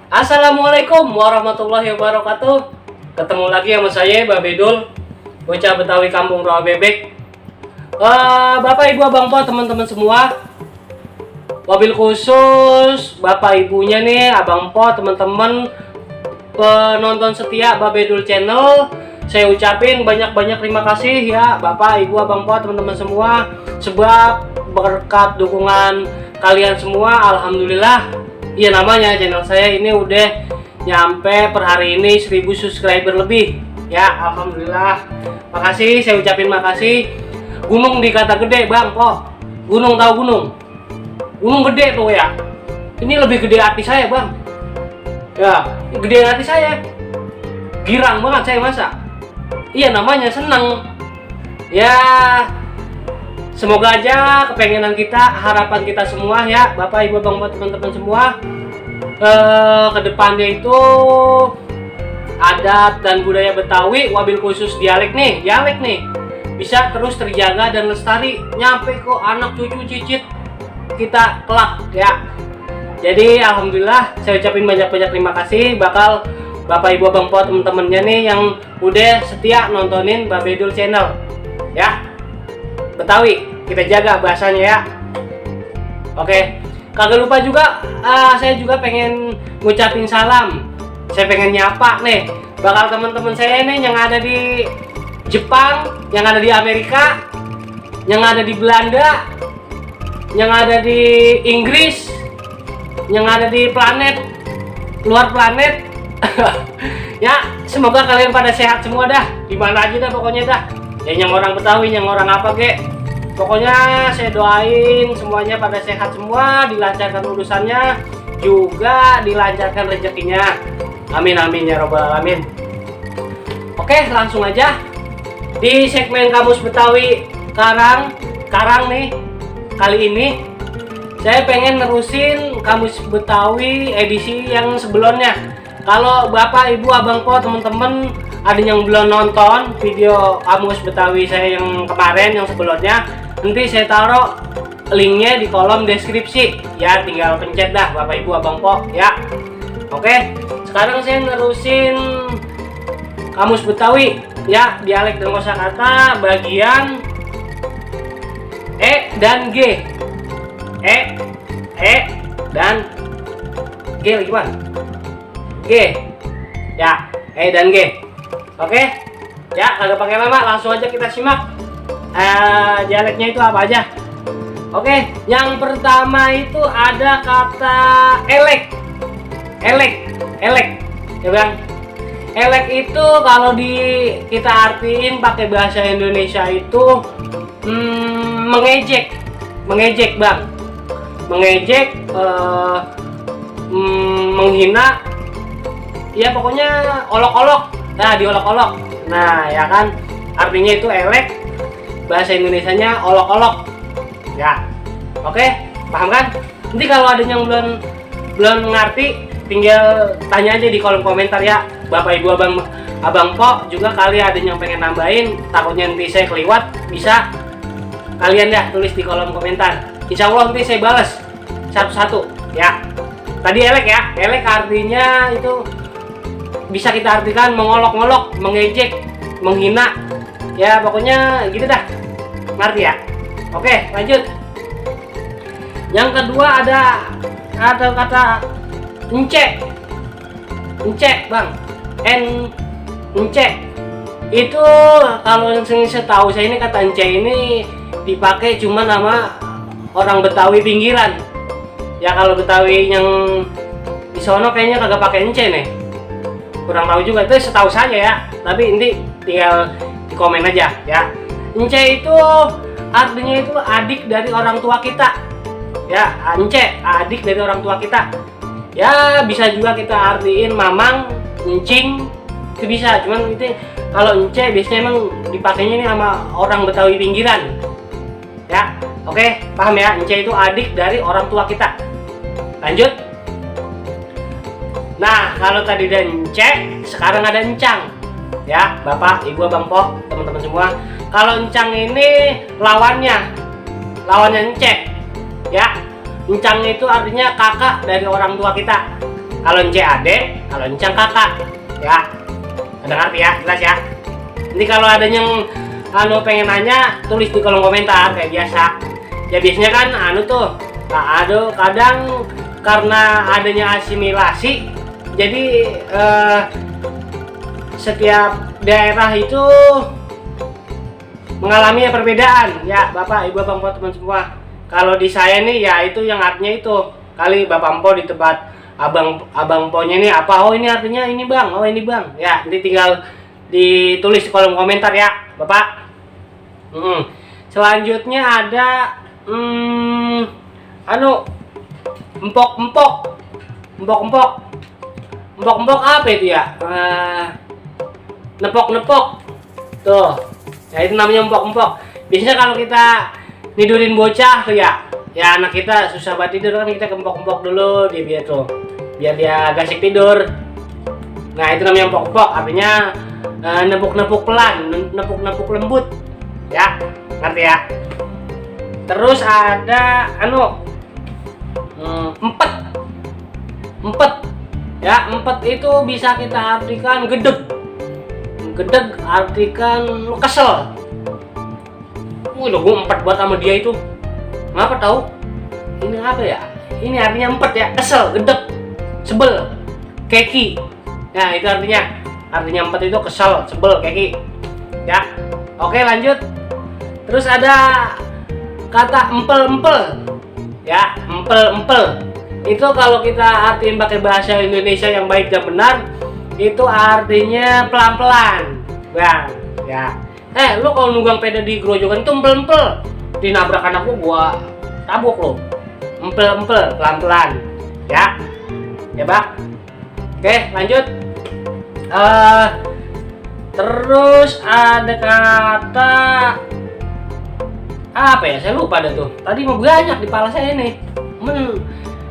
Assalamualaikum warahmatullahi wabarakatuh. Ketemu lagi sama saya, Babedul, bocah Betawi Kampung Rawa Bebek. Bapak Ibu Abang Po, teman-teman semua, wabil khusus Bapak Ibunya nih, Abang Po, teman-teman penonton setia Babedul Channel, saya ucapin banyak-banyak terima kasih ya Bapak Ibu Abang Po, teman-teman semua, sebab berkat dukungan kalian semua, alhamdulillah. Iya, namanya channel saya ini udah nyampe per hari ini 1000 subscriber lebih ya, alhamdulillah. Makasih, saya ucapin makasih. Gunung dikata gede Bang Po, gunung tahu gunung gede tuh ya, ini lebih gede hati saya Bang ya, gede hati saya, girang banget saya masa. Iya, namanya seneng ya. Semoga aja kepengenan kita, harapan kita semua ya Bapak Ibu Abang, teman-teman semua, kedepannya itu adat dan budaya Betawi, wabil khusus dialek nih bisa terus terjaga dan lestari nyampe ke anak cucu cicit kita kelak ya. Jadi alhamdulillah saya ucapin banyak-banyak terima kasih bakal Bapak Ibu Abang Po, teman-temannya nih yang udah setia nontonin Babedul Channel ya. Betawi kita jaga bahasanya ya. Oke, kagak lupa juga saya juga pengen ngucapin salam. Saya pengen nyapa nih bakal teman-teman saya nih yang ada di Jepang, yang ada di Amerika, yang ada di Belanda, yang ada di Inggris, yang ada di luar planet. Ya, semoga kalian pada sehat semua dah, dimana aja dah pokoknya dah. Yang orang Betawi, yang orang apa kek, pokoknya saya doain semuanya pada sehat semua, dilancarkan urusannya, juga dilancarkan rezekinya. Amin amin ya robbal alamin. Oke, langsung aja di segmen Kamus Betawi Karang nih. Kali ini saya pengen nerusin Kamus Betawi edisi yang sebelumnya. Kalau Bapak Ibu Abang Po, teman-teman ada yang belum nonton video Kamus Betawi saya yang kemarin, yang sebelumnya, nanti saya taruh linknya di kolom deskripsi ya, tinggal pencet dah Bapak Ibu Abang Po ya. Oke, sekarang saya nerusin Kamus Betawi ya, dialek dan kosakata bagian E dan G. E dan G gimana? G ya, E dan G. Oke ya, kagak pakai lama, langsung aja kita simak dialeknya itu apa aja. Oke, yang pertama itu ada kata elek ya Bang. Elek itu kalau kita artiin pakai bahasa Indonesia itu mengejek Bang, mengejek, menghina ya, pokoknya olok-olok. Nah, diolok-olok. Nah, ya kan, artinya itu elek, bahasa Indonesianya olok-olok ya. Oke, paham kan? Nanti kalau ada yang belum ngerti, tinggal tanya aja di kolom komentar ya Bapak Ibu Abang Po. Juga kali ada yang pengen nambahin, takutnya nanti saya keliwat, bisa kalian ya tulis di kolom komentar, insya Allah nanti saya balas satu-satu ya. Tadi elek ya, elek artinya itu bisa kita artikan mengolok-olok, mengejek, menghina ya, pokoknya gitu dah, ngerti ya. Oke, lanjut. Yang kedua ada kata ence Bang, ence itu kalau yang setahu saya ini kata ence ini dipakai cuma nama orang Betawi pinggiran ya. Kalau Betawi yang di sono kayaknya kagak pakai ence nih, kurang tahu juga, itu setahu saya ya, tapi ini tinggal di komen aja ya. Ence itu artinya itu adik dari orang tua kita ya, ence adik dari orang tua kita ya. Bisa juga kita artiin mamang, encing, itu bisa, cuman itu kalau ence biasanya emang dipakainya ini sama orang Betawi pinggiran ya. Oke, paham ya, ence itu adik dari orang tua kita. Lanjut. Nah, kalau tadi ada ence, sekarang ada encang ya Bapak Ibu Abang Po, teman-teman semua. Kalau encang ini lawannya ence ya. Encang itu artinya kakak dari orang tua kita. alon C adek, alon cang kakak. Ya, ada ngerti ya, jelas ya. Nanti kalau ada yang pengen nanya, tulis di kolom komentar kayak biasa. Ya biasanya kan tuh, kadang karena adanya asimilasi, jadi setiap daerah itu mengalami perbedaan ya Bapak Ibu Abang Po teman semua. Kalau di saya nih ya itu yang artinya itu, kali Bapak Po di tempat Abang Po-nya ini apa, oh ini artinya ini Bang, oh ini Bang ya, nanti tinggal ditulis di kolom komentar ya Bapak. Selanjutnya ada empok-empok apa itu ya, nepok-nepok tuh ya, itu namanya empok-empok. Biasanya kalau kita tidurin bocah tuh ya anak kita susah banget tidur kan, kita empok-empok dulu biar dia gasik tidur. Nah itu namanya empok-empok, artinya nepuk-nepuk pelan, nepuk-nepuk lembut ya, ngerti ya. Terus ada empet ya, empet itu bisa kita artikan gedeg artikan lu kesel. Udah gue empet buat sama dia itu, ngapa tahu? Ini apa ya, ini artinya empet ya, kesel, gedeg, sebel, keki. Nah itu artinya empet itu kesel, sebel, keki ya. Oke lanjut. Terus ada kata empel-empel ya, empel-empel itu kalau kita artiin pakai bahasa Indonesia yang baik dan benar, itu artinya pelan-pelan Bang ya. Lu kalau nunggang peda di grojogan itu empel-empel, dinabrak anak gua tabuk lo. Empel-empel, pelan-pelan ya Bang. Oke lanjut. Terus ada kata apa ya, saya lupa dah tuh, tadi mau banyak di kepala saya nih,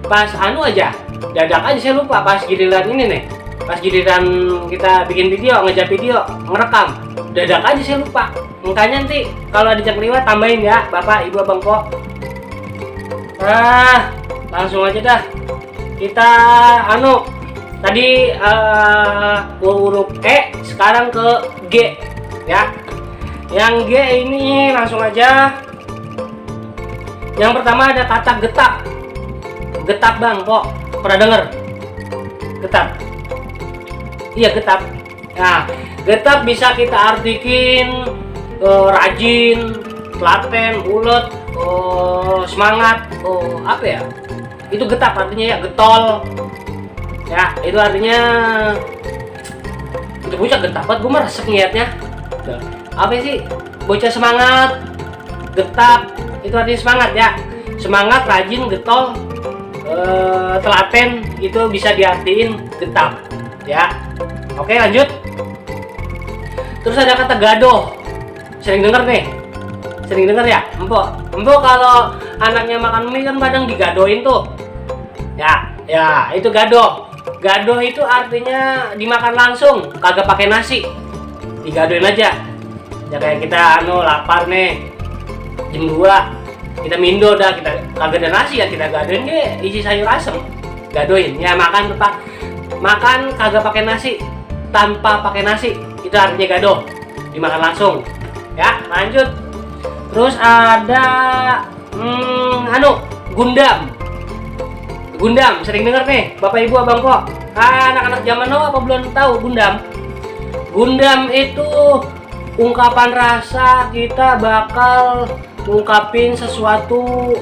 pas aja dadak aja saya lupa, pas giliran ini nih, pas giliran kita bikin video, ngejar video, ngerekam, dadak aja saya lupa. Makanya nanti kalau ada yang lewat tambahin ya Bapak Ibu Abang Po. Langsung aja dah kita tadi huruf E, sekarang ke G ya. Yang G ini langsung aja. Yang pertama ada kata getap. Getap Bang Po, pernah denger? Getap. Iya getap. Nah, getap bisa kita artikin rajin, telaten, ulet, semangat, apa ya? Itu getap artinya ya, getol. Ya, itu artinya itu bocah getap banget, gue meresek ngeliatnya. Apa sih? Bocah semangat, getap, itu artinya semangat ya. Semangat, rajin, getol, telaten, itu bisa diartiin getap ya. Oke lanjut. Terus ada kata gadoh, sering denger ya empok kalau anaknya makan mie kan kadang digadoin tuh ya itu gadoh itu artinya dimakan langsung, kagak pakai nasi, digadoin aja ya. Kayak kita lapar nih jam 2, kita mindo dah, kita kagak ada nasi ya, kita gadoin isi sayur asem, gadoin ya. Makan kagak pakai nasi, tanpa pakai nasi, itu artinya gadoh, dimakan langsung ya. Lanjut. Terus ada Gundam, sering denger nih Bapak Ibu Abang Po. Anak-anak zaman now apa belum tahu Gundam? Gundam itu ungkapan rasa kita bakal ngungkapin sesuatu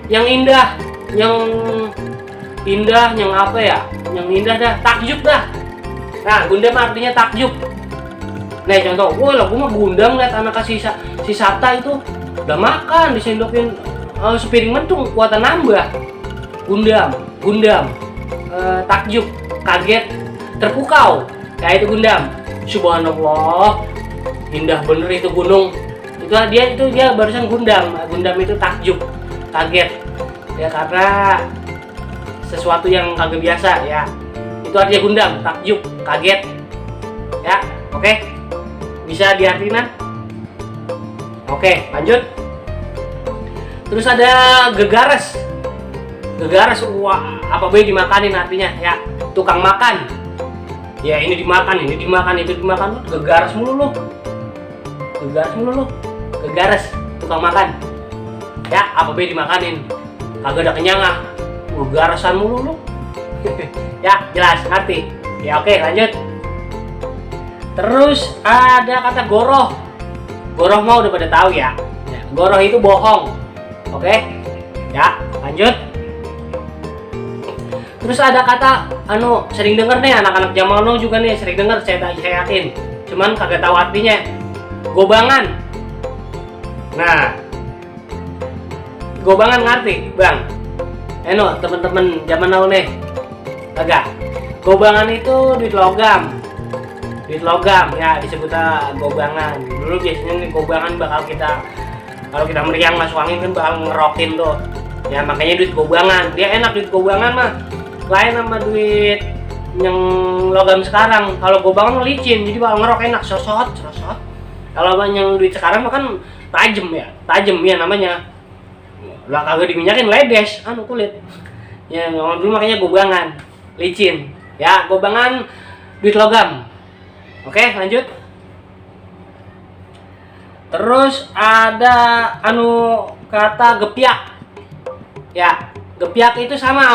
yang indah, yang apa ya? Yang indah dah, takjub dah. Nah, Gundam artinya takjub. Nah, contoh, gue mah Gundam liat anak si Sata itu udah makan, disendokin sepiring mentung, kuatan nambah. Gundam, takjub, kaget, terpukau, kayak itu Gundam. Subhanallah, indah bener itu gunung. Itu dia barusan Gundam itu takjub, kaget ya, karena sesuatu yang kagak biasa ya. Itu artinya Gundam, takjub, kaget ya. Oke, bisa diartiin. Oke lanjut. Terus ada gegares. Wah, apa boleh dimakanin artinya ya, tukang makan. Ya ini dimakan, itu dimakan, gegaras mulu lu. Gegaras, tukang makan. Ya, apa boleh dimakanin. Kagak ada kenyang ah. Gegarasan mulu lu. Ya, jelas, ngerti. Ya oke, lanjut. Terus ada kata goroh. Goroh mah udah pada tahu ya. Goroh itu bohong. Oke? Ya, lanjut. Terus ada kata sering denger nih anak-anak zaman now juga nih sering denger, saya yakin. Cuman kagak tahu artinya. Gobangan. Nah, gobangan ngerti, Bang? Teman-teman zaman now nih. Kagak. Gobangan itu duit logam. Duit logam ya disebutnya gobangan. Dulu biasanya nih gobangan bakal kalau kita meriang masuk angin kan bakal ngerokin tuh. Ya makanya duit gobangan. Dia enak duit gobangan mah. Lain sama duit yang logam sekarang. Kalau gobangan licin, jadi bakal ngerok enak, sosot. Kalau yang duit sekarang mah kan tajam ya namanya. Lah kagak diminyakin ledes, kulit. Ya dulu makanya gobangan, licin. Ya gobangan duit logam. Oke, lanjut. Terus ada kata gepiak. Ya, gepiak itu sama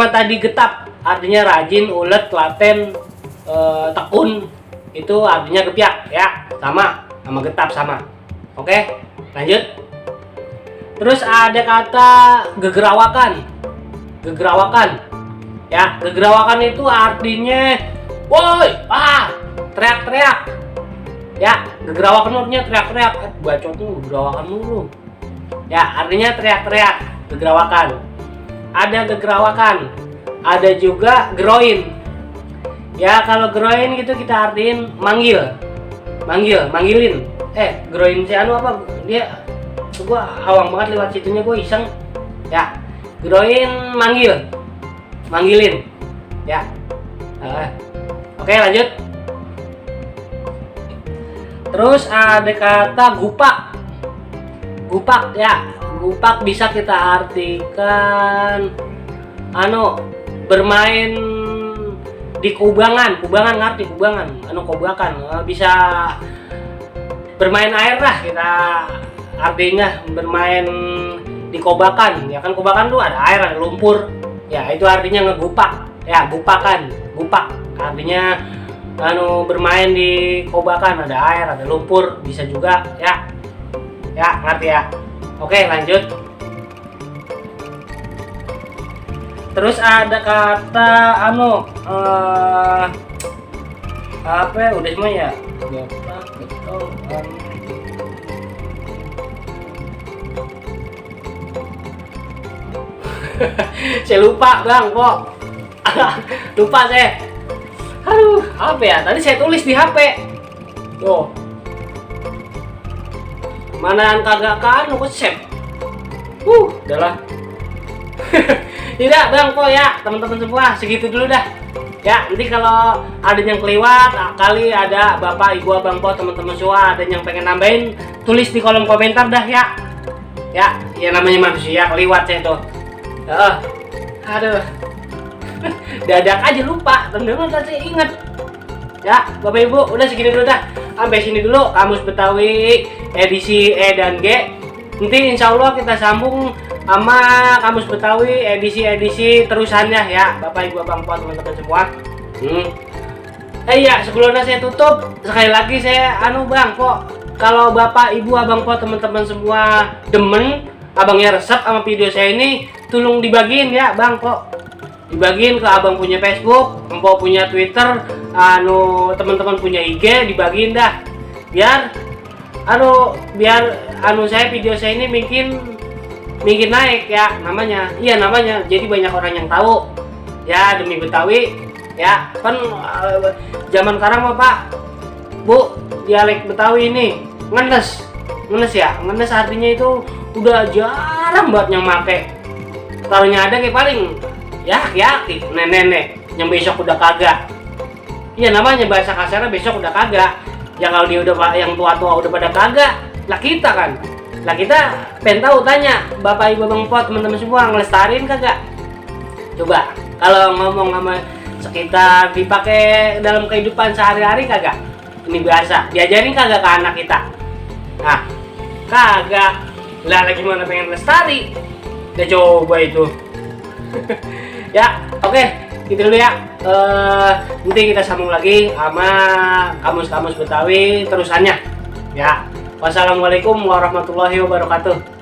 tadi getap, artinya rajin, ulet, telaten, tekun, itu artinya gepiak ya, sama getap sama. Oke, lanjut. Terus ada kata gegerawakan. Ya, gegerawakan itu artinya woi, teriak-teriak. Ya, gegerawakan artinya teriak-teriak. Bacot tuh gegerawakan mulu. Ya, artinya teriak-teriak, gegerawakan. Ada gegerawakan, ada juga groin. Ya kalau groin gitu kita artiin manggilin. Groin si apa? Dia gua awang banget lewat situnya, gua iseng. Ya, groin manggilin. Ya. Oke, lanjut. Terus ada kata gupak. Ya. Gupak bisa kita artikan bermain di kubangan ngerti kubangan, kobakan, bisa bermain air lah kita artinya, bermain di kobakan. Ya kan kobakan tuh ada air, ada lumpur. Ya itu artinya ngegupak. Ya, gupak artinya bermain di kobakan, ada air, ada lumpur, bisa juga ya. Ya, ngerti ya. Oke, lanjut. Terus ada kata apa ya, udah semua ya? Saya lupa, Bang, kok. Lupa saya. Aduh, apa ya? Tadi saya tulis di HP. Tuh. Mana kagak kok save. Udahlah. Tidak, Bang, kok ya, teman-teman semua, segitu dulu dah. Ya, nanti kalau ada yang kelewat, kali ada Bapak, Ibu, Abang, Po, teman-teman semua, ada yang pengen nambahin, tulis di kolom komentar dah ya. Ya namanya manusia, kelewat saya tuh. Aduh. Dadak aja lupa, teman-teman saya inget. Ya, Bapak Ibu, udah segini dulu dah. Sampai sini dulu Kamus Betawi edisi E dan G. Nanti insya Allah kita sambung sama Kamus Betawi edisi terusannya ya, Bapak Ibu Abang Po, teman-teman semua. Iya, sebelumnya saya tutup, sekali lagi saya Bang Po, kalau Bapak Ibu Abang Po, teman-teman semua demen, abangnya resep sama video saya ini, tolong dibagiin ya Bang Po. Dibagiin ke abang punya Facebook, Empo punya Twitter, teman-teman punya IG, dibagiin dah. Biar saya video saya ini mungkin naik ya namanya. Iya namanya. Jadi banyak orang yang tahu. Ya demi Betawi. Ya kan zaman sekarang mah Pak, Bu, dialek Betawi ini ngenes ya. Ngenes artinya itu udah jarang banget yang make. Taruhnya ada kayak paling ya nenek yang besok udah kagak. Iya namanya bahasa kasarnya besok udah kagak. Ya kalau dia udah yang tua-tua udah pada kagak, lah kita pengen tahu, tanya Bapak Ibu Bang Po, teman-teman semua, ngelestarin kagak? Coba kalau ngomong sama sekitar dipakai dalam kehidupan sehari-hari kagak? Ini biasa, diajarin kagak ke anak kita? Nah, kagak. Lah lagi mana pengen lestari? Udah coba itu. Ya, oke, gitu dulu ya. Nanti kita sambung lagi sama kamus-kamus Betawi terusannya. Ya, wassalamualaikum warahmatullahi wabarakatuh.